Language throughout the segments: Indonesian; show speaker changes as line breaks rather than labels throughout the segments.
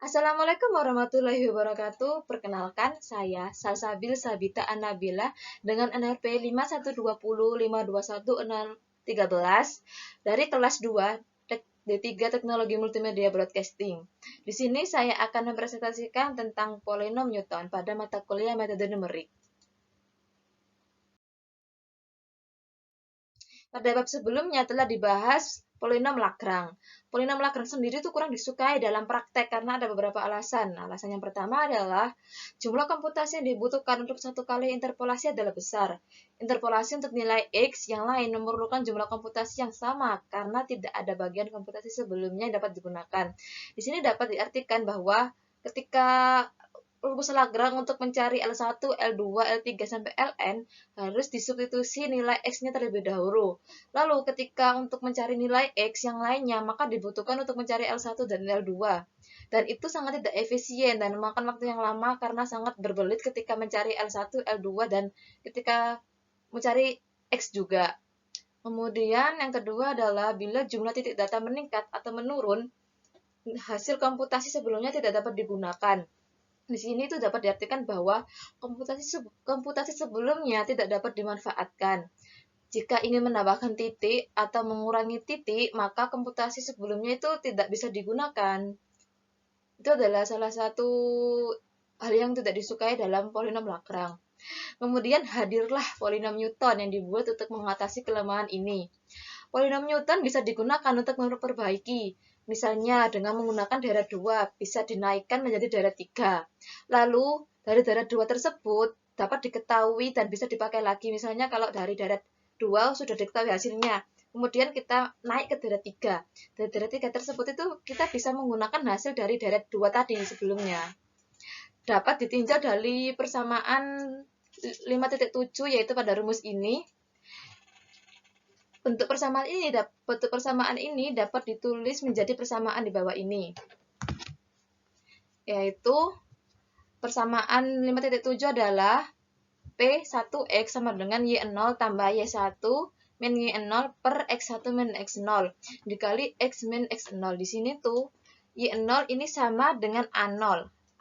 Assalamualaikum warahmatullahi wabarakatuh. Perkenalkan, saya Salsabil Sabita Anabila dengan NRP 512052113 dari kelas 2 D3 Teknologi Multimedia Broadcasting. Di sini saya akan mempresentasikan tentang polinom Newton pada mata kuliah metode numerik. Pada bab sebelumnya telah dibahas polinom Lagrange. Polinom Lagrange sendiri itu kurang disukai dalam praktek karena ada beberapa alasan. Alasan yang pertama adalah jumlah komputasi yang dibutuhkan untuk satu kali interpolasi adalah besar. Interpolasi untuk nilai X yang lain memerlukan jumlah komputasi yang sama karena tidak ada bagian komputasi sebelumnya yang dapat digunakan. Di sini dapat diartikan bahwa ketika rumus Lagrange untuk mencari L1, L2, L3, sampai Ln harus disubstitusi nilai X-nya terlebih dahulu. Lalu ketika untuk mencari nilai X yang lainnya, maka dibutuhkan untuk mencari L1 dan L2. Dan itu sangat tidak efisien dan memakan waktu yang lama karena sangat berbelit ketika mencari L1, L2, dan ketika mencari X juga. Kemudian yang kedua adalah bila jumlah titik data meningkat atau menurun, hasil komputasi sebelumnya tidak dapat digunakan. Di sini itu dapat diartikan bahwa komputasi sebelumnya tidak dapat dimanfaatkan. Jika ingin menambahkan titik atau mengurangi titik, maka komputasi sebelumnya itu tidak bisa digunakan. Itu adalah salah satu hal yang tidak disukai dalam polinom Lagrange. Kemudian hadirlah polinom Newton yang dibuat untuk mengatasi kelemahan ini. Polinom Newton bisa digunakan untuk memperbaiki. Misalnya dengan menggunakan deret 2 bisa dinaikkan menjadi deret 3. Lalu dari deret 2 tersebut dapat diketahui dan bisa dipakai lagi. Misalnya kalau dari deret 2 sudah diketahui hasilnya. Kemudian kita naik ke deret 3. Dari deret 3 tersebut itu kita bisa menggunakan hasil dari deret 2 tadi sebelumnya. Dapat ditinjau dari persamaan 5.7 yaitu pada rumus ini. Bentuk persamaan ini dapat ditulis menjadi persamaan di bawah ini, yaitu persamaan 5.7 adalah P1X sama dengan Y0 tambah Y1 min Y0 per X1 min X0 dikali X min X0. Di sini tuh Y0 ini sama dengan A0.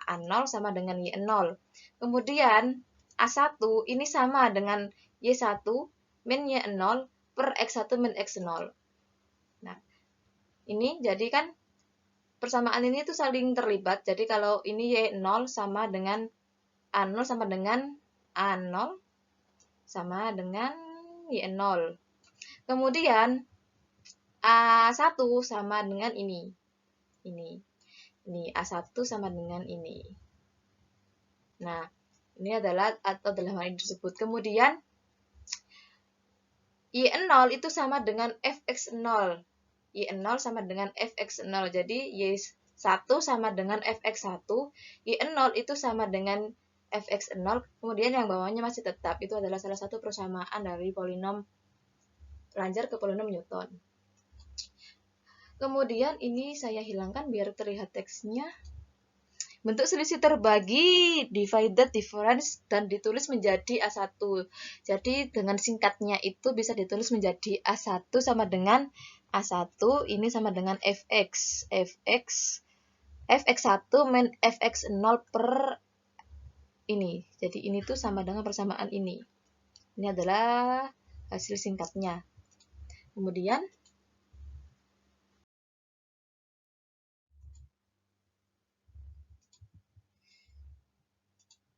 A0 sama dengan Y0. Kemudian A1 ini sama dengan Y1 min Y0 per X1 min X0. Nah, ini jadi kan persamaan ini tuh saling terlibat. Jadi kalau ini Y0 sama dengan A0 sama dengan A0 sama dengan Y0. Kemudian A1 sama dengan ini. Ini A1 sama dengan ini. Nah, ini adalah atau dalam hal ini disebut. Kemudian Y0 itu sama dengan Fx0. Y0 sama dengan Fx0. Jadi Y1 sama dengan Fx1. Y0 itu sama dengan Fx0. Kemudian yang bawahnya masih tetap. Itu adalah salah satu persamaan dari polinom lanjar ke polinom Newton. Kemudian ini saya hilangkan biar terlihat teksnya. Bentuk selisih terbagi, divided difference, dan ditulis menjadi A1. Jadi dengan singkatnya itu bisa ditulis menjadi A1 sama dengan A1, ini sama dengan Fx. Fx1 min Fx0 per ini. Jadi ini tuh sama dengan persamaan ini. Ini adalah hasil singkatnya.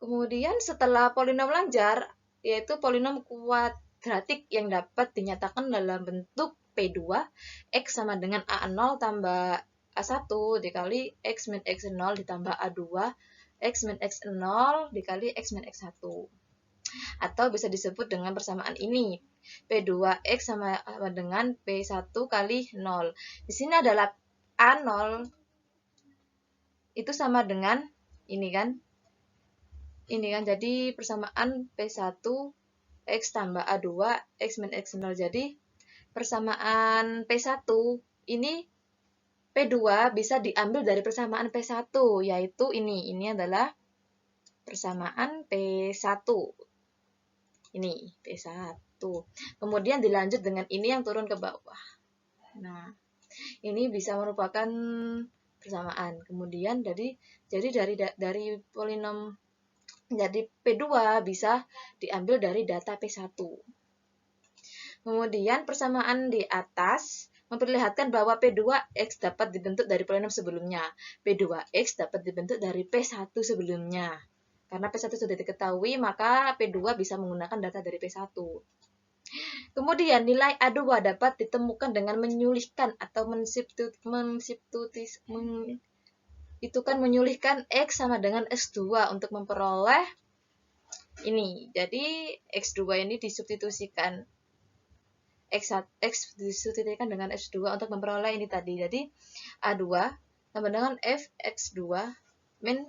Kemudian setelah polinom lanjar, yaitu polinom kuadratik yang dapat dinyatakan dalam bentuk P2, X sama dengan A0 tambah A1 dikali X min X0 ditambah A2, X min X0 dikali X min X1. Atau bisa disebut dengan persamaan ini, P2X sama dengan P1 kali 0. Di sini adalah A0 itu sama dengan ini kan, jadi persamaan P1 X tambah A2 X min X0. Jadi persamaan P1 ini P2 bisa diambil dari persamaan P1, yaitu ini adalah persamaan P1. Ini P1. Kemudian dilanjut dengan ini yang turun ke bawah. Nah, ini bisa merupakan persamaan. Kemudian jadi dari polinom jadi P2 bisa diambil dari data P1. Kemudian persamaan di atas memperlihatkan bahwa P2X dapat dibentuk dari polinom sebelumnya. P2X dapat dibentuk dari P1 sebelumnya. Karena P1 sudah diketahui, maka P2 bisa menggunakan data dari P1. Kemudian nilai A2 dapat ditemukan dengan menyulihkan atau menyulihkan X sama dengan X2 untuk memperoleh ini. Jadi X2 ini disubstitusikan X disubstitusikan dengan X2 untuk memperoleh ini tadi. Jadi A2 sama dengan Fx2 min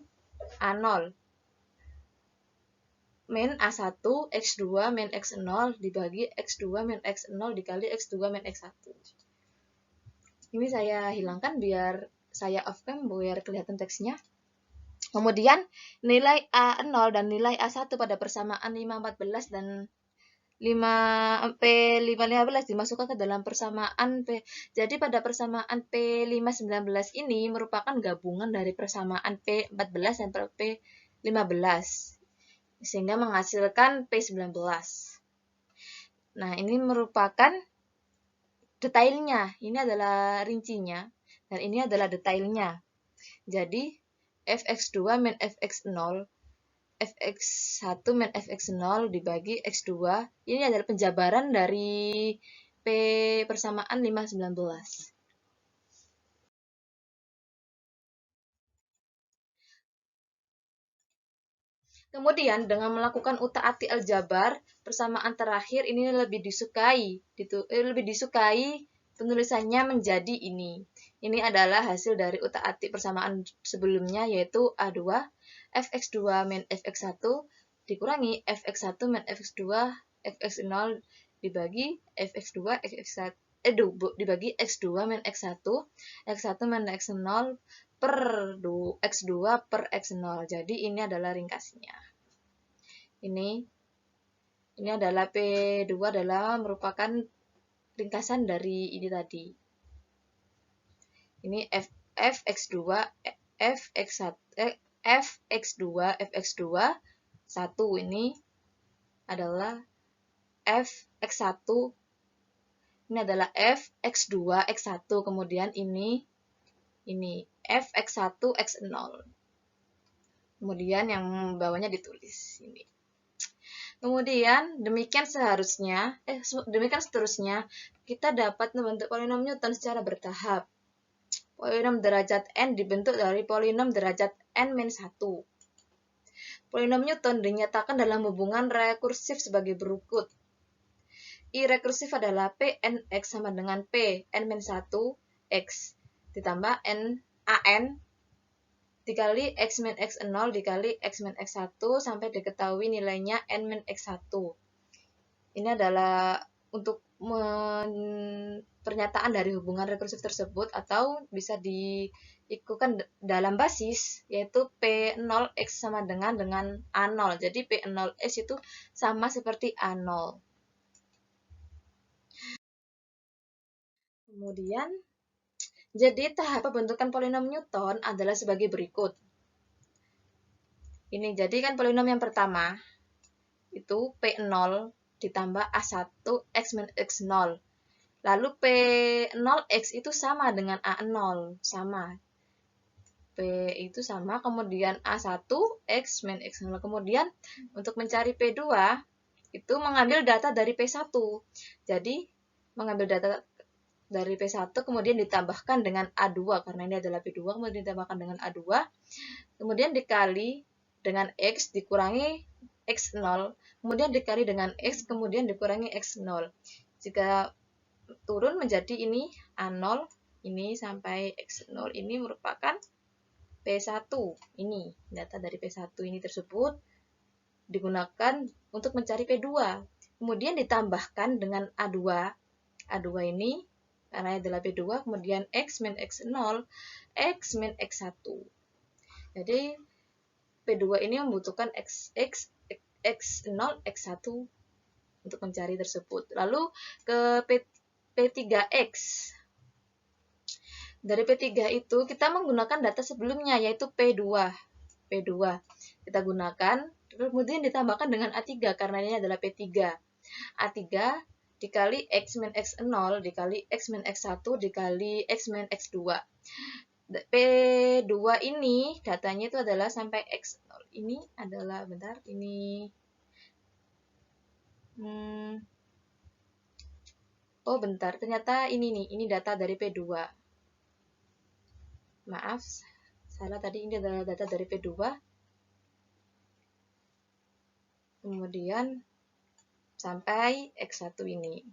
A0 min A1 X2 min X0 dibagi X2 min X0 dikali X2 min X1. Ini saya hilangkan biar saya off cam biar kelihatan teksnya. Kemudian nilai A0 dan nilai A1 pada persamaan 514 dan 5P515 dimasukkan ke dalam persamaan P. Jadi pada persamaan P519 ini merupakan gabungan dari persamaan P14 dan P15 sehingga menghasilkan P19. Nah, ini merupakan detailnya. Ini adalah rincinya dan ini adalah detailnya. Jadi Fx2 min Fx0 Fx1 min Fx0 dibagi X2. Ini adalah penjabaran dari P persamaan 519. Kemudian dengan melakukan utak-atik aljabar, persamaan terakhir ini lebih disukai penulisannya menjadi ini. Ini adalah hasil dari utak-atik persamaan sebelumnya yaitu A2 Fx2 min Fx1 dikurangi Fx1 min Fx2 Fx0 dibagi Fx2 Fx1 dibagi X2 min X1 X1 min X0 per X2 per X0. Jadi ini adalah ringkasnya. Ini adalah P2 adalah merupakan ringkasan dari ini tadi. Ini Fx2 Fx1 Fx2 Fx2 1 ini adalah Fx1 ini adalah Fx2 X1 kemudian ini Fx1 X0 kemudian yang bawahnya ditulis ini. Kemudian demikian seterusnya kita dapat membentuk polinom Newton secara bertahap. Polinom derajat n dibentuk dari polinom derajat n-1. Polinom Newton dinyatakan dalam hubungan rekursif sebagai berikut. I rekursif adalah Pnx sama dengan P n-1x ditambah an dikali x min x0 dikali x min x1 sampai diketahui nilainya n min x1. Ini adalah untuk pernyataan dari hubungan rekursif tersebut atau bisa diikutkan dalam basis yaitu P0x sama dengan A0. Jadi P0x itu sama seperti A0. Kemudian jadi tahap pembentukan polinom Newton adalah sebagai berikut. Ini jadi kan polinom yang pertama itu P0 ditambah A1 X min X0. Lalu P0X itu sama dengan A0, sama. P itu sama, kemudian A1 X min X0. Kemudian untuk mencari P2 itu mengambil data dari P1. Jadi mengambil data dari P1 kemudian ditambahkan dengan A2 karena ini adalah P2 kemudian ditambahkan dengan A2 kemudian dikali dengan X dikurangi X0 kemudian dikali dengan X kemudian dikurangi X0. Jika turun menjadi ini A0 ini sampai X0 ini merupakan P1 ini data dari P1 ini tersebut digunakan untuk mencari P2 kemudian ditambahkan dengan A2 ini karena adalah P2, kemudian X min X0, X min X1. Jadi, P2 ini membutuhkan X0, X1 untuk mencari tersebut. Lalu, ke P3X. Dari P3 itu kita menggunakan data sebelumnya yaitu P2. Kita gunakan, kemudian ditambahkan dengan A3 karena ini adalah P3. A3 dikali X min X0 dikali X min X1 dikali X min X2. P2 ini datanya itu adalah sampai X0. Ini adalah, bentar, ini oh bentar, ternyata ini nih, ini data dari P2. Maaf, salah tadi, ini adalah data dari P2. Kemudian sampai X1 ini.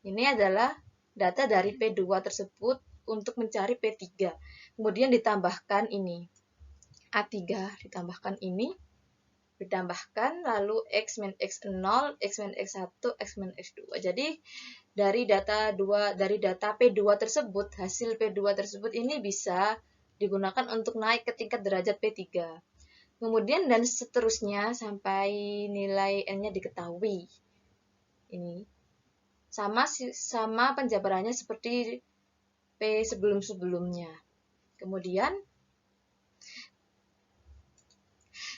Ini adalah data dari P2 tersebut untuk mencari P3. Kemudian ditambahkan ini. A3 ditambahkan ini. Ditambahkan lalu X min X0, X min X1, X min X2. Jadi dari data P2 tersebut, hasil P2 tersebut ini bisa digunakan untuk naik ke tingkat derajat P3. Kemudian dan seterusnya sampai nilai N-nya diketahui. Ini sama penjabarannya seperti P sebelum-sebelumnya. Kemudian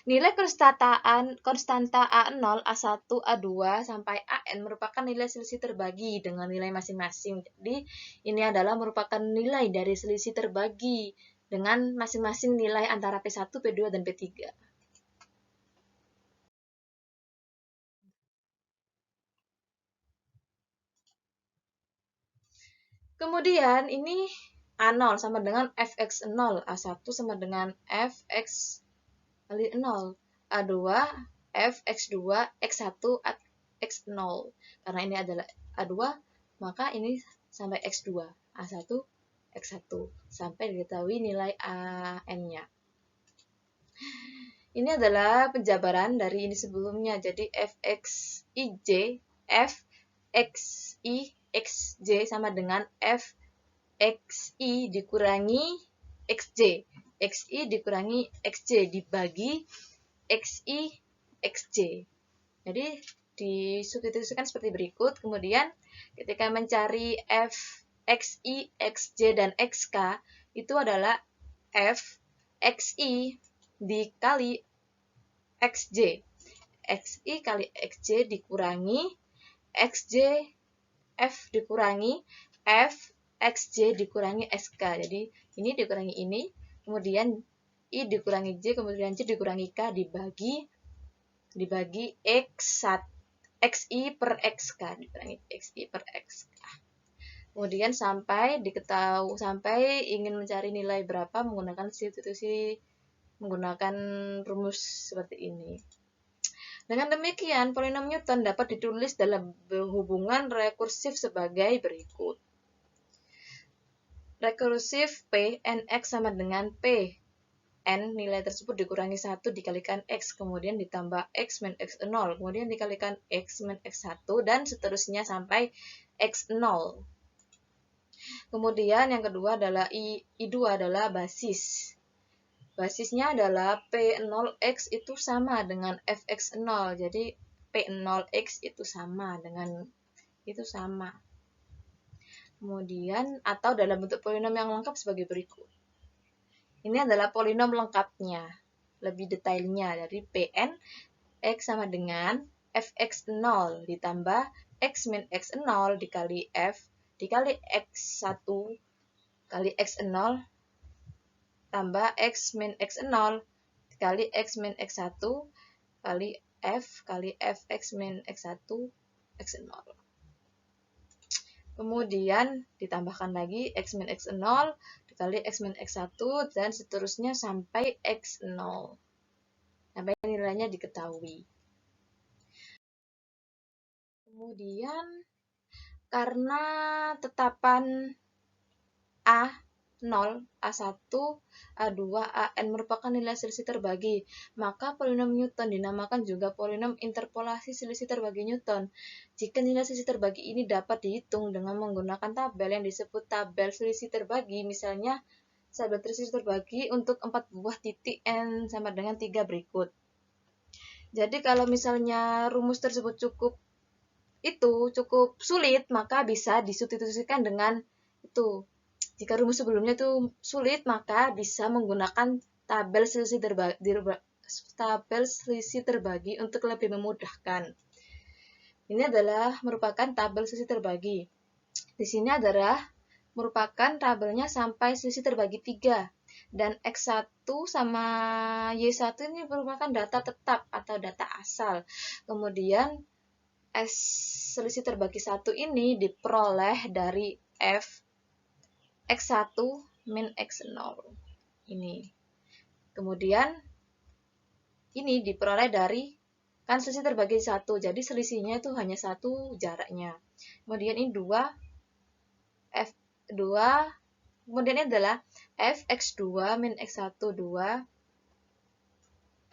nilai konstanta A0, A1, A2 sampai AN merupakan nilai selisih terbagi dengan nilai masing-masing. Jadi ini adalah merupakan nilai dari selisih terbagi dengan masing-masing nilai antara P1, P2 dan P3. Kemudian ini A0 sama dengan Fx0, A1 sama dengan Fx kali 0, A2, Fx2, X1, X0. Karena ini adalah A2, maka ini sampai X2, A1, X1, sampai diketahui nilai AN-nya. Ini adalah penjabaran dari ini sebelumnya, jadi Fxij, Fxi, Xj sama dengan Fxi dikurangi Xj. Xi dikurangi Xj dibagi Xi, Xj. Jadi disubstitusikan seperti berikut. Kemudian ketika mencari F, Xi, Xj, dan Xk, itu adalah F, Xi dikali Xj. Xi kali Xj dikurangi Xj, F dikurangi F, Xj dikurangi Sk. Jadi ini dikurangi ini, kemudian I dikurangi J, kemudian J dikurangi K dibagi Xi per Xk, dikurangi Xi per Xk. Kemudian sampai ingin mencari nilai berapa menggunakan substitusi menggunakan rumus seperti ini. Dengan demikian, polinom Newton dapat ditulis dalam hubungan rekursif sebagai berikut. Rekursif P nx sama dengan P n nilai tersebut dikurangi 1 dikalikan x, kemudian ditambah x min x0, kemudian dikalikan x min x1, dan seterusnya sampai x0. Kemudian yang kedua adalah I2 adalah basis. Basisnya adalah P0x itu sama dengan Fx0. Jadi P0x itu sama dengan itu sama. Kemudian atau dalam bentuk polinom yang lengkap sebagai berikut. Ini adalah polinom lengkapnya, lebih detailnya dari Pn x sama dengan Fx0 ditambah x min x0 dikali F dikali x1 kali x0 tambah x min x0 kali x min x1 kali F kali Fx min x1 x0. Kemudian ditambahkan lagi x min x0 dikali x min x1 dan seterusnya sampai x0. Sampai nilainya diketahui. Kemudian karena tetapan A0, A1, A2, AN merupakan nilai selisih terbagi, maka polinom Newton dinamakan juga polinom interpolasi selisih terbagi Newton. Jika nilai selisih terbagi ini dapat dihitung dengan menggunakan tabel yang disebut tabel selisih terbagi, misalnya tabel selisih terbagi untuk 4 buah titik N sama dengan 3 berikut. Jadi kalau misalnya rumus tersebut cukup sulit, maka bisa disubstitusikan dengan itu Jika rumus sebelumnya itu sulit, maka bisa menggunakan tabel selisih terbagi untuk lebih memudahkan. Ini adalah merupakan tabel selisih terbagi. Di sini adalah merupakan tabelnya sampai selisih terbagi 3. Dan X1 sama Y1 ini merupakan data tetap atau data asal. Kemudian selisih terbagi 1 ini diperoleh dari F X1 min X0. Ini. Kemudian ini diperoleh dari kan selisih terbagi 1. Jadi selisihnya itu hanya 1 jaraknya. Kemudian ini 2 F2. Kemudian ini adalah Fx2 min X1 2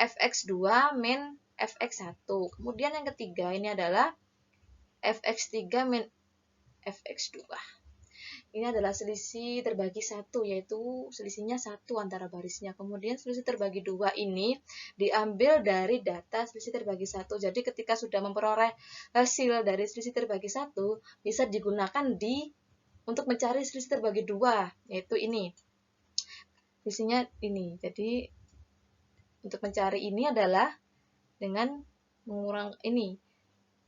Fx2 min Fx1. Kemudian yang ketiga ini adalah Fx3 min Fx2. Ini adalah selisih terbagi 1, yaitu selisihnya 1 antara barisnya. Kemudian selisih terbagi 2 ini diambil dari data selisih terbagi 1. Jadi ketika sudah memperoleh hasil dari selisih terbagi 1, bisa digunakan untuk mencari selisih terbagi 2, yaitu ini. Selisihnya ini. Jadi untuk mencari ini adalah dengan mengurang ini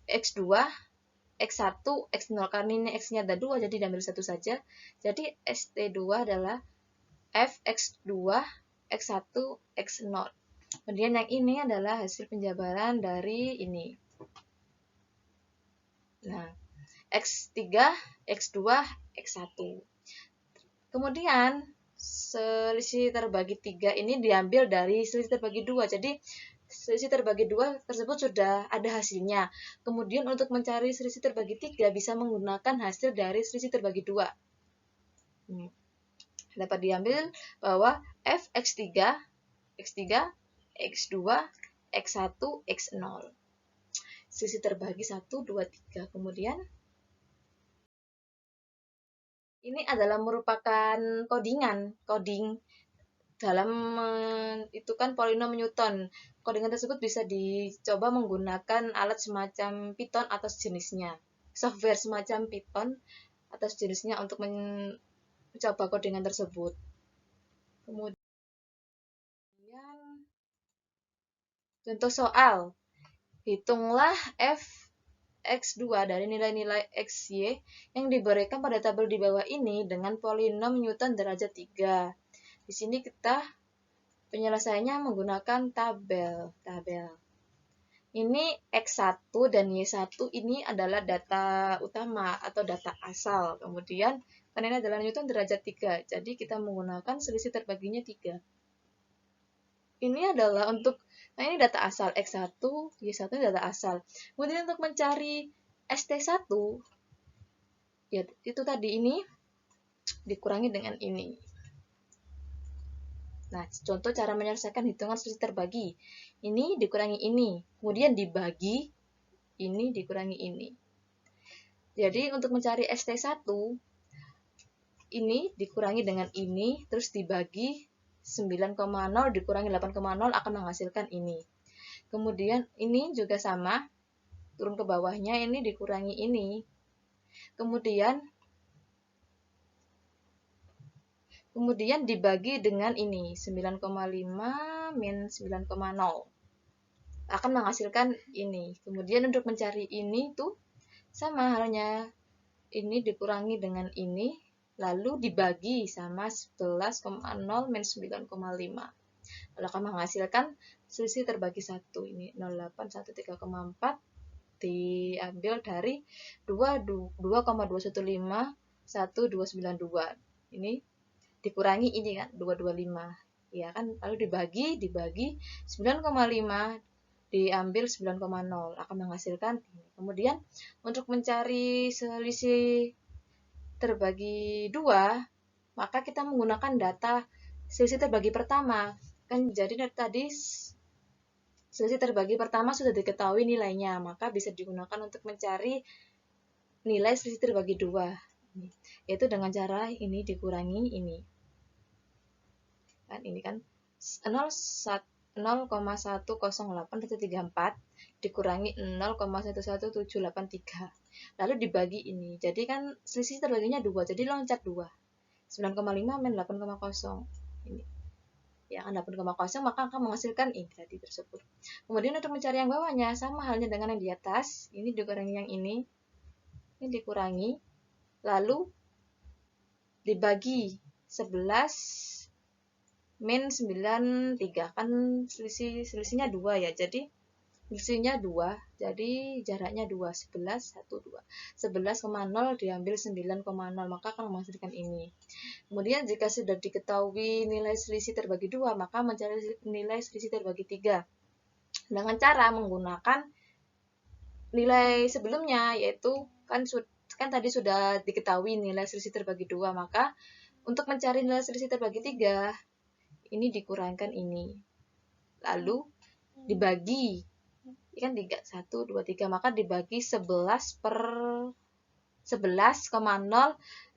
X2, X1, X0, karena ini X-nya ada 2, jadi diambil 1 saja. Jadi ST2 adalah Fx2, X1, X0. Kemudian yang ini adalah hasil penjabaran dari ini. Nah, X3, X2, X1. Kemudian selisih terbagi 3 ini diambil dari selisih terbagi 2. Jadi selisih terbagi 2 tersebut sudah ada hasilnya. Kemudian untuk mencari selisih terbagi 3 bisa menggunakan hasil dari selisih terbagi 2. Dapat diambil bahwa Fx3, X3, X2, X1, X0. Selisih terbagi 1, 2, 3. Kemudian ini adalah merupakan coding dalam itu kan polinom Newton. Codingan tersebut bisa dicoba menggunakan alat semacam Python atau sejenisnya. Software semacam Python atau sejenisnya untuk mencoba codingan tersebut. Kemudian contoh soal. Hitunglah Fx2 dari nilai-nilai xy yang diberikan pada tabel di bawah ini dengan polinom Newton derajat 3. Di sini kita penyelesaiannya menggunakan tabel. Ini X1 dan Y1 ini adalah data utama atau data asal. Kemudian karena ini adalah Newton derajat 3, jadi kita menggunakan selisih terbaginya 3. Ini adalah nah ini data asal X1, Y1 ini data asal. Kemudian untuk mencari ST1, ya itu tadi ini dikurangi dengan ini. Nah, contoh cara menyelesaikan hitungan selisih terbagi. Ini dikurangi ini, kemudian dibagi, ini dikurangi ini. Jadi untuk mencari ST1, ini dikurangi dengan ini, terus dibagi 9,0 dikurangi 8,0 akan menghasilkan ini. Kemudian ini juga sama, turun ke bawahnya ini dikurangi ini. Kemudian dibagi dengan ini, 9,5 min 9,0 akan menghasilkan ini. Kemudian untuk mencari ini tuh sama halnya, ini dikurangi dengan ini, lalu dibagi sama 11,0 min 9,5. Lalu akan menghasilkan selisih terbagi 1. Ini 0,813,4 diambil dari 2,215 1292. Ini dikurangi ini kan 225. Ya kan, lalu dibagi 9,5 diambil 9,0 akan menghasilkan ini. Kemudian untuk mencari selisih terbagi 2, maka kita menggunakan data selisih terbagi pertama. Kan jadi tadi selisih terbagi pertama sudah diketahui nilainya, maka bisa digunakan untuk mencari nilai selisih terbagi 2. Yaitu dengan cara ini dikurangi ini. Kan ini kan 0,108134 dikurangi 0,11783. Lalu dibagi ini. Jadi kan selisih terbaginya 2, jadi loncat 2. 9,5 min 8,0. Ini. Ya kan 8,0 maka akan menghasilkan ini tadi tersebut. Kemudian untuk mencari yang bawahnya sama halnya dengan yang di atas. Ini dikurangi yang ini dikurangi, lalu dibagi 11 min 93 kan selisihnya 2 ya. Jadi selisihnya 2, jadi jaraknya 2, 11, 1, 2. 11,0 diambil 9,0, maka akan menghasilkan ini. Kemudian jika sudah diketahui nilai selisih terbagi 2, maka mencari nilai selisih terbagi 3. Dengan cara menggunakan nilai sebelumnya, yaitu kan tadi sudah diketahui nilai selisih terbagi 2, maka untuk mencari nilai selisih terbagi 3, ini dikurangkan ini. Lalu dibagi, kan 3, 1, 2, 3, maka dibagi 11 per 11,0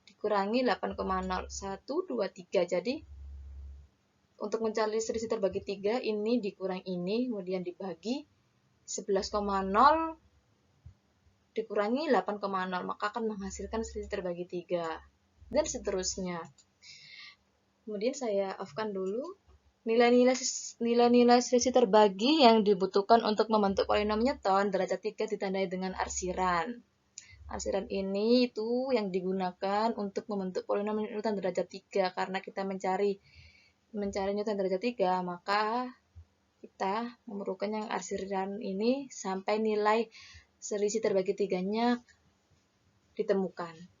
dikurangi 8,0, 1, 2, 3. Jadi untuk mencari selisih terbagi 3, ini dikurang ini, kemudian dibagi 11,0 dikurangi 8,0, maka akan menghasilkan selisih terbagi 3. Dan seterusnya. Kemudian saya off-kan dulu. Nilai-nilai selisih terbagi yang dibutuhkan untuk membentuk polinom Newton derajat 3 ditandai dengan arsiran. Arsiran ini itu yang digunakan untuk membentuk polinom Newton derajat 3. Karena kita mencari Newton derajat 3, maka kita memerlukan yang arsiran ini sampai nilai selisih terbagi 3-nya ditemukan.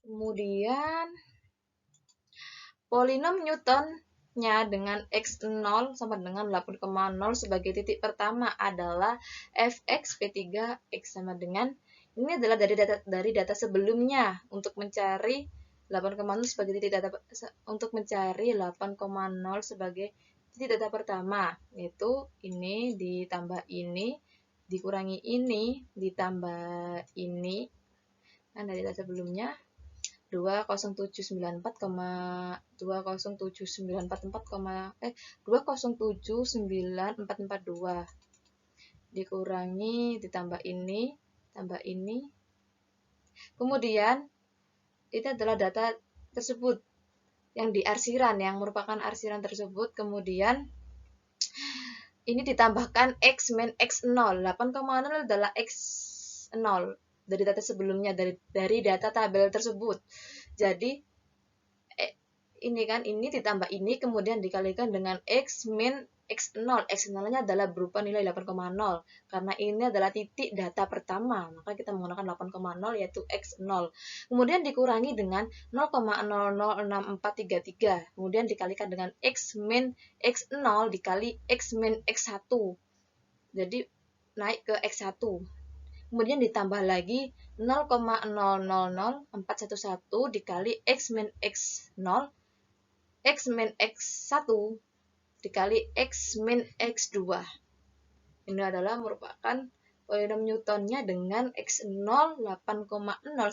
Kemudian polinom Newton-nya dengan x0 sama dengan 8,0 sebagai titik pertama adalah fx p3 x sama dengan, ini adalah dari data sebelumnya untuk mencari 8,0 sebagai titik data sebagai titik data pertama, yaitu ini ditambah ini dikurangi ini ditambah ini kan dari data sebelumnya 2079442 dikurangi ditambah ini tambah ini. Kemudian itu adalah data tersebut yang di arsiran, yang merupakan arsiran tersebut. Kemudian ini ditambahkan x min x0. 8,0 adalah x0 dari data sebelumnya, dari data tabel tersebut. Jadi ini kan ini ditambah ini kemudian dikalikan dengan x min x0. X0-nya adalah berupa nilai 8,0 karena ini adalah titik data pertama, maka kita menggunakan 8,0 yaitu x0. Kemudian dikurangi dengan 0,006433. Kemudian dikalikan dengan x min x0 dikali x min x1. Jadi naik ke x1. Kemudian ditambah lagi 0,000411 dikali x min x0, x min x1 dikali x min x2. Ini adalah merupakan polinom Newton-nya dengan x0 8,0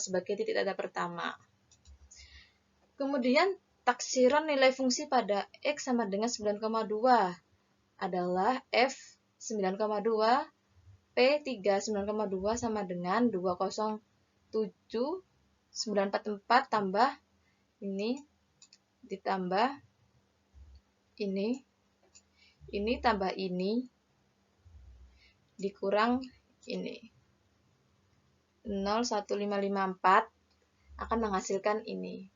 sebagai titik data pertama. Kemudian taksiran nilai fungsi pada x sama dengan 9,2 adalah f 9,2 P3 9,2 sama dengan 207,944 tambah ini ditambah ini tambah ini dikurang ini 0,1554 akan menghasilkan ini.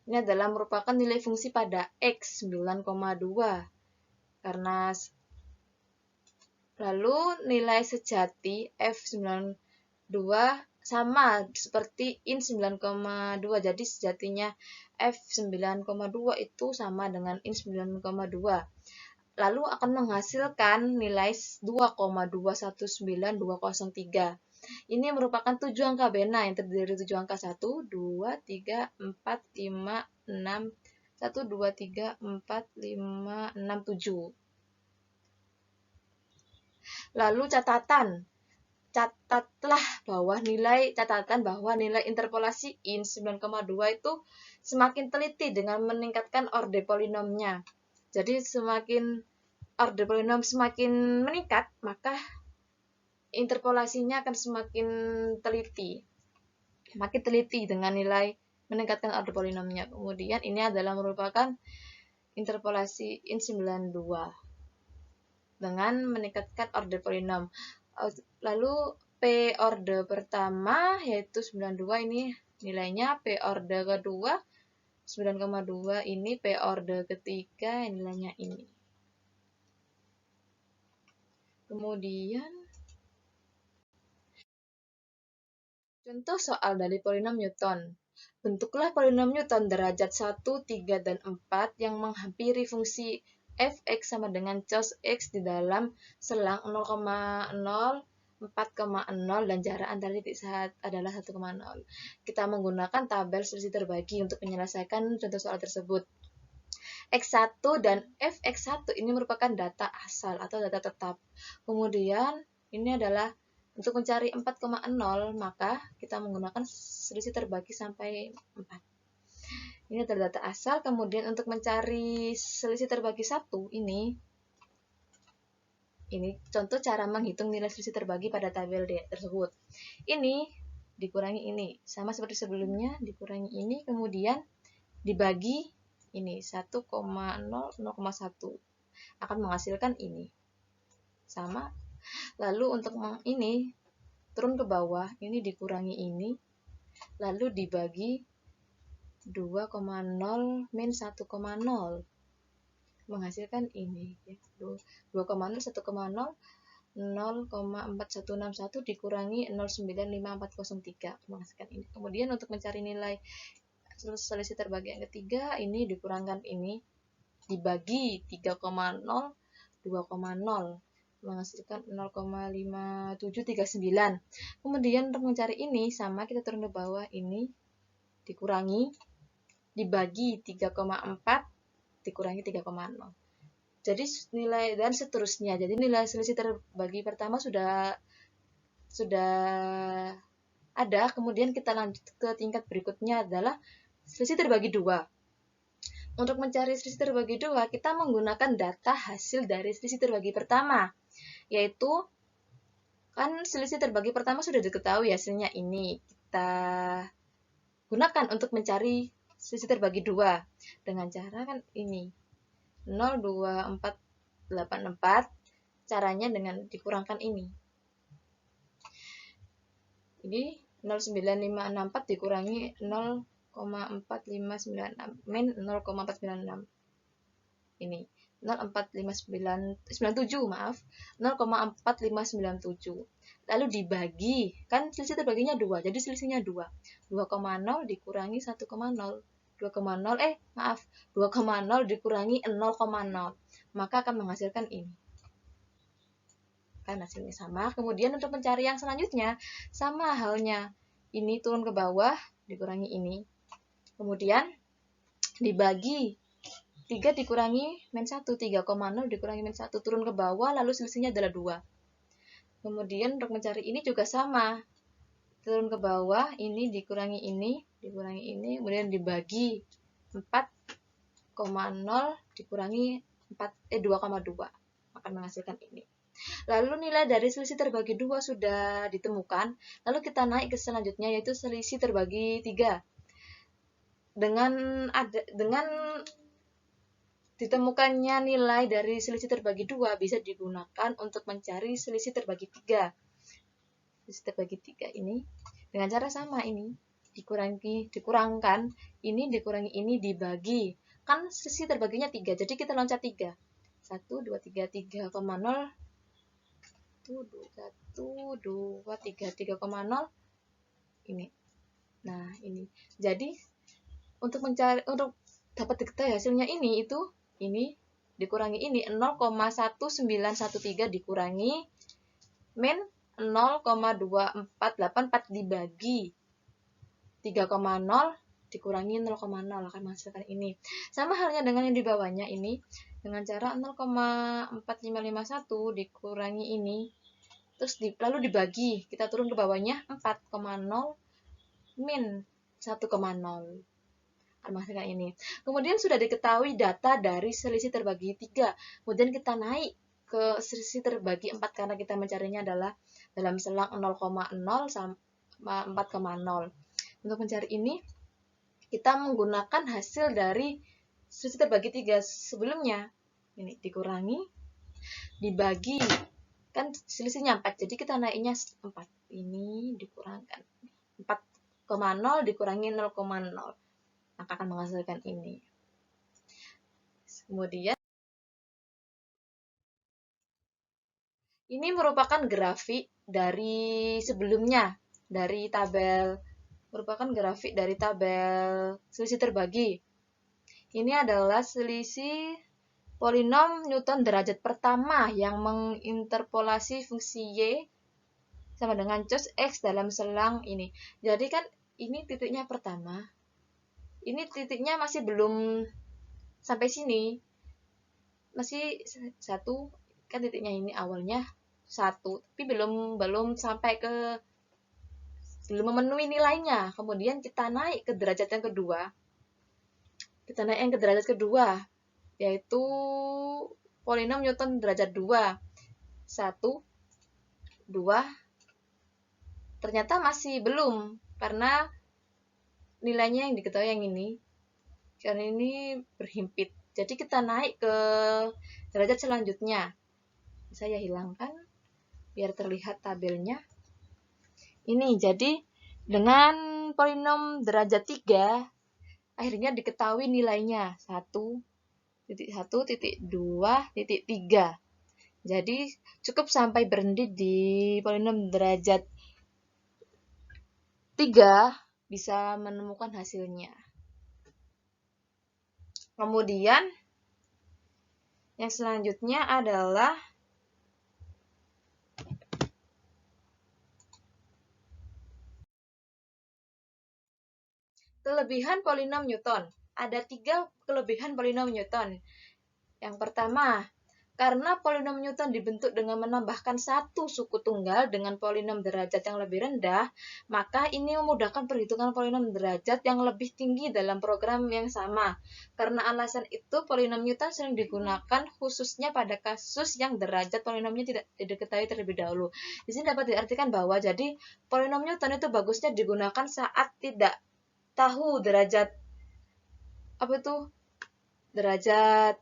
Ini adalah merupakan nilai fungsi pada x 9,2 karena lalu nilai sejati F92 sama seperti in 9,2. Jadi sejatinya F9,2 itu sama dengan in 9,2. Lalu akan menghasilkan nilai 2,219203. Ini merupakan 7 angka bena yang terdiri dari 7 angka 1, 2, 3, 4, 5, 6, 1, 2, 3, 4, 5, 6, 7. Lalu catatlah bahwa nilai interpolasi in 9,2 itu semakin teliti dengan meningkatkan orde polinomnya. Jadi semakin orde polinom semakin meningkat, maka interpolasinya akan semakin teliti. Makin teliti dengan nilai meningkatkan order polinomnya. Kemudian ini adalah merupakan interpolasi in92 dengan meningkatkan order polinom. Lalu P order pertama yaitu 92 ini nilainya, P order kedua 9,2 ini, P order ketiga nilainya ini. Kemudian contoh soal dari polinom Newton. Bentuklah polinom Newton derajat 1, 3, dan 4 yang menghampiri fungsi f(x) sama dengan cos x di dalam selang 0,0, 4,0 dan jarak antara titik adalah 1,0. Kita menggunakan tabel selisih terbagi untuk menyelesaikan contoh soal tersebut. X1 dan fx1 ini merupakan data asal atau data tetap. Kemudian ini adalah untuk mencari 4,0 maka kita menggunakan selisih terbagi sampai 4. Ini adalah data asal. Kemudian untuk mencari selisih terbagi 1 ini contoh cara menghitung nilai selisih terbagi pada tabel tersebut. Ini dikurangi ini, sama seperti sebelumnya, dikurangi ini, kemudian dibagi ini 1,0, 0,1 akan menghasilkan ini. Sama. Lalu untuk ini turun ke bawah, ini dikurangi ini, lalu dibagi 2,0 min 1,0 menghasilkan ini 2,0, 1,0, 0,4161 dikurangi 0,95403 menghasilkan ini. Kemudian untuk mencari nilai selisih terbagi yang ketiga, ini dikurangkan ini dibagi 3,0, 2,0 menghasilkan 0,5739. Kemudian untuk mencari ini sama, kita turun ke bawah, ini dikurangi dibagi 3,4 dikurangi 3,0. Jadi nilai dan seterusnya. Jadi nilai selisih terbagi pertama sudah ada, kemudian kita lanjut ke tingkat berikutnya adalah selisih terbagi 2. Untuk mencari selisih terbagi 2, kita menggunakan data hasil dari selisih terbagi pertama, yaitu kan selisih terbagi pertama sudah diketahui hasilnya ini. Kita gunakan untuk mencari selisih terbagi 2 dengan cara kan ini 0,2484, caranya dengan dikurangkan ini 0,9564 dikurangi 0,4596 min 0,496 ini 0,4597 maaf 0,4597 lalu dibagi, kan selisih terbaginya 2, jadi selisihnya 2 2,0 dikurangi 1,0 2,0 dikurangi 0,0 maka akan menghasilkan ini, kan hasilnya sama. Kemudian untuk mencari yang selanjutnya sama halnya, ini turun ke bawah dikurangi ini, kemudian dibagi 3 dikurangi min 1, 3,0 dikurangi min 1, turun ke bawah, lalu selisihnya adalah 2. Kemudian untuk mencari ini juga sama, turun ke bawah, ini dikurangi ini, kemudian dibagi 4,0 dikurangi 2,2 akan menghasilkan ini. Lalu nilai dari selisih terbagi 2 sudah ditemukan, lalu kita naik ke selanjutnya yaitu selisih terbagi 3. Dengan ditemukannya nilai dari selisih terbagi 2 bisa digunakan untuk mencari selisih terbagi 3. Selisih terbagi 3 ini dengan cara sama, ini dikurangkan, ini dikurangi ini dibagi. Kan selisih terbaginya 3, jadi kita loncat 3. 1, 2, 3, 3,0 1, 2, 3, 3,0 ini. Nah, ini. Jadi untuk dapat diketahui hasilnya ini dikurangi ini 0,1913 dikurangi min 0,2484 dibagi 3,0 dikurangi 0,0 akan menghasilkan ini. Sama halnya dengan yang di bawahnya ini, dengan cara 0,4551 dikurangi ini, terus lalu dibagi, kita turun ke bawahnya 4,0 min 1,0 akan menghasilkan ini. Kemudian sudah diketahui data dari selisih terbagi 3, kemudian kita naik ke selisih terbagi 4 karena kita mencarinya adalah dalam selang 0,0 sama 4,0. Untuk mencari ini, kita menggunakan hasil dari selisih terbagi 3 sebelumnya. Ini dikurangi, dibagi, kan selisihnya 4, jadi kita naiknya 4. Ini dikurangkan 4,0 dikurangi 0,0, maka akan menghasilkan ini. Kemudian ini merupakan grafik dari sebelumnya, dari tabel, merupakan grafik dari tabel selisih terbagi. Ini adalah selisih polinom Newton derajat pertama yang menginterpolasi fungsi Y sama dengan cos X dalam selang ini. Jadi kan ini titiknya pertama, ini titiknya masih belum sampai sini, masih 1, kan titiknya ini awalnya 1, tapi belum sampai belum memenuhi nilainya. Kemudian kita naik ke derajat yang kedua. Kita naik ke derajat kedua, yaitu polinom Newton derajat 2. 1, 2, ternyata masih belum, karena nilainya yang diketahui yang ini, karena ini berhimpit. Jadi kita naik ke derajat selanjutnya. Saya hilangkan biar terlihat tabelnya. Ini jadi dengan polinom derajat 3 akhirnya diketahui nilainya 1.1.2.3. Jadi cukup sampai berhenti di polinom derajat 3 bisa menemukan hasilnya. Kemudian yang selanjutnya adalah kelebihan polinom Newton. Ada 3 kelebihan polinom Newton. Yang pertama, karena polinom Newton dibentuk dengan menambahkan satu suku tunggal dengan polinom derajat yang lebih rendah, maka ini memudahkan perhitungan polinom derajat yang lebih tinggi dalam program yang sama. Karena alasan itu, polinom Newton sering digunakan khususnya pada kasus yang derajat polinomnya tidak diketahui terlebih dahulu. Di sini dapat diartikan bahwa jadi polinom Newton itu bagusnya digunakan saat tidak tahu derajat derajat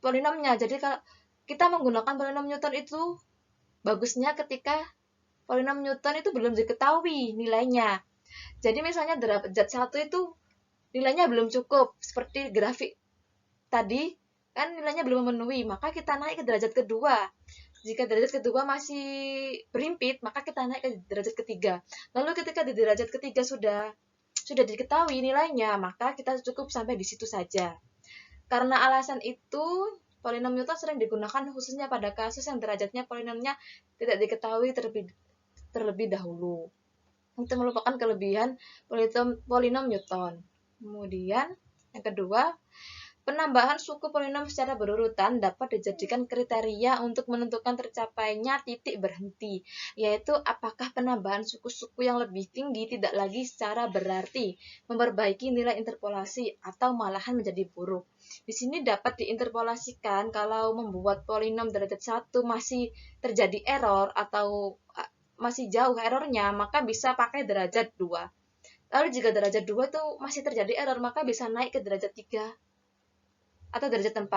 polinomnya. Jadi kalau kita menggunakan polinom Newton itu bagusnya ketika polinom Newton itu belum diketahui nilainya. Jadi misalnya derajat 1 itu nilainya belum cukup, seperti grafik tadi, kan nilainya belum memenuhi, maka kita naik ke derajat kedua. Jika derajat kedua masih berhimpit, maka kita naik ke derajat ketiga. Lalu ketika di derajat ketiga sudah diketahui nilainya, maka kita cukup sampai di situ saja. Karena alasan itu, polinom Newton sering digunakan khususnya pada kasus yang derajatnya polinomnya tidak diketahui terlebih dahulu. Itu merupakan kelebihan polinom Newton. Kemudian, yang kedua, penambahan suku polinom secara berurutan dapat dijadikan kriteria untuk menentukan tercapainya titik berhenti, yaitu apakah penambahan suku-suku yang lebih tinggi tidak lagi secara berarti memperbaiki nilai interpolasi atau malahan menjadi buruk. Di sini dapat diinterpolasikan kalau membuat polinom derajat 1 masih terjadi error atau masih jauh errornya, maka bisa pakai derajat 2. Lalu jika derajat 2 itu masih terjadi error, maka bisa naik ke derajat 3 atau derajat 4.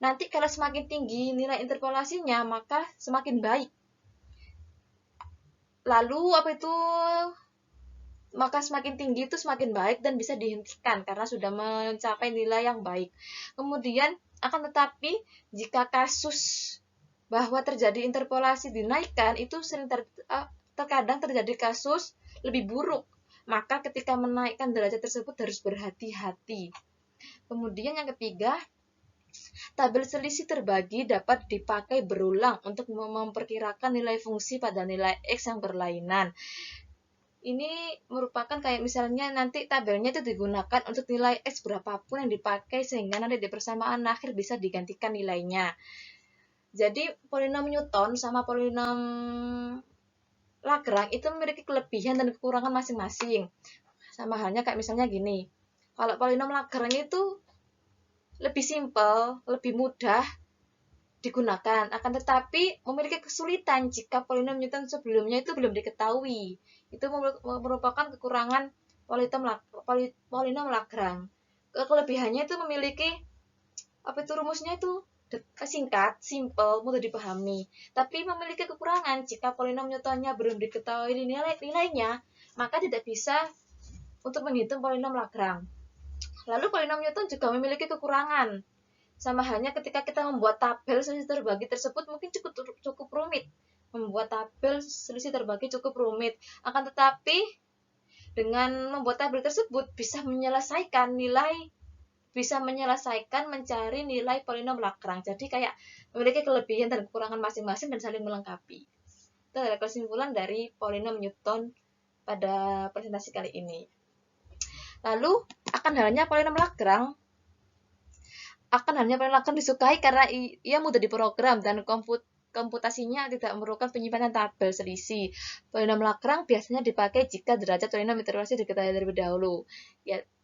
Nanti kalau semakin tinggi nilai interpolasinya, maka semakin baik. Lalu maka semakin tinggi itu semakin baik dan bisa dihentikan karena sudah mencapai nilai yang baik. Kemudian akan tetapi jika kasus bahwa terjadi interpolasi dinaikkan, itu sering terkadang terjadi kasus lebih buruk. Maka ketika menaikkan derajat tersebut harus berhati-hati. Kemudian yang ketiga, tabel selisih terbagi dapat dipakai berulang untuk memperkirakan nilai fungsi pada nilai X yang berlainan. Ini merupakan kayak misalnya nanti tabelnya itu digunakan untuk nilai X berapapun yang dipakai sehingga nanti di persamaan akhir bisa digantikan nilainya. Jadi polinom Newton sama polinom Lagrange itu memiliki kelebihan dan kekurangan masing-masing. Sama halnya kayak misalnya gini. Kalau polinom Lagrange itu lebih simpel, lebih mudah digunakan, akan tetapi memiliki kesulitan jika polinom Newton sebelumnya itu belum diketahui. Itu merupakan kekurangan polinom Lagrange. Kelebihannya itu memiliki rumusnya itu singkat, simple, mudah dipahami. Tapi memiliki kekurangan jika polinom Newtonnya belum diketahui nilainya, maka tidak bisa untuk menghitung polinom Lagrange. Lalu polinom Newton juga memiliki kekurangan. Sama halnya ketika kita membuat tabel selisih terbagi tersebut mungkin cukup rumit. Membuat tabel selisih terbagi cukup rumit. Akan tetapi dengan membuat tabel tersebut bisa menyelesaikan mencari nilai polinom Lagrange. Jadi kayak memiliki kelebihan dan kekurangan masing-masing dan saling melengkapi. Itu adalah kesimpulan dari polinom Newton pada presentasi kali ini. Lalu akan halnya polinom Lagrange disukai karena ia mudah diprogram dan komputasinya tidak memerlukan penyimpanan tabel selisih. Polinom Lagrange biasanya dipakai jika derajat polinom iterasi diketahui terlebih dahulu.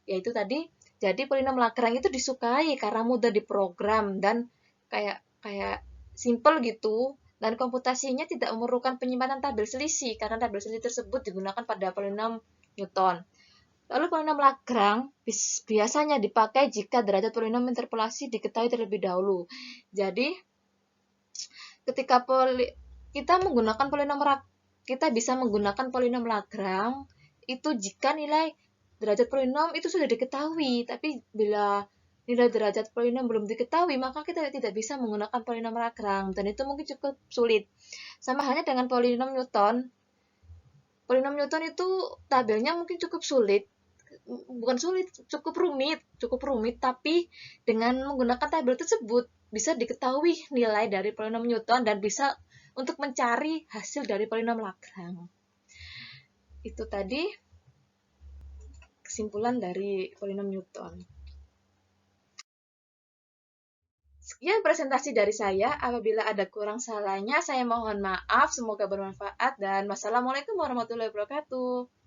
Yaitu tadi, jadi polinom Lagrange itu disukai karena mudah diprogram dan kayak simple gitu, dan komputasinya tidak memerlukan penyimpanan tabel selisih karena tabel selisih tersebut digunakan pada polinom Newton. Lalu polinom Lagrange biasanya dipakai jika derajat polinom interpolasi diketahui terlebih dahulu. Jadi, ketika kita bisa menggunakan polinom Lagrange itu jika nilai derajat polinom itu sudah diketahui. Tapi bila nilai derajat polinom belum diketahui, maka kita tidak bisa menggunakan polinom Lagrange, dan itu mungkin cukup sulit. Sama halnya dengan polinom Newton. Polinom Newton itu tabelnya mungkin cukup sulit. Cukup rumit, tapi dengan menggunakan tabel tersebut bisa diketahui nilai dari polinom Newton dan bisa untuk mencari hasil dari polinom Lagrange. Itu tadi kesimpulan dari polinom Newton. Sekian presentasi dari saya. Apabila ada kurang salahnya, saya mohon maaf. Semoga bermanfaat dan wassalamualaikum warahmatullahi wabarakatuh.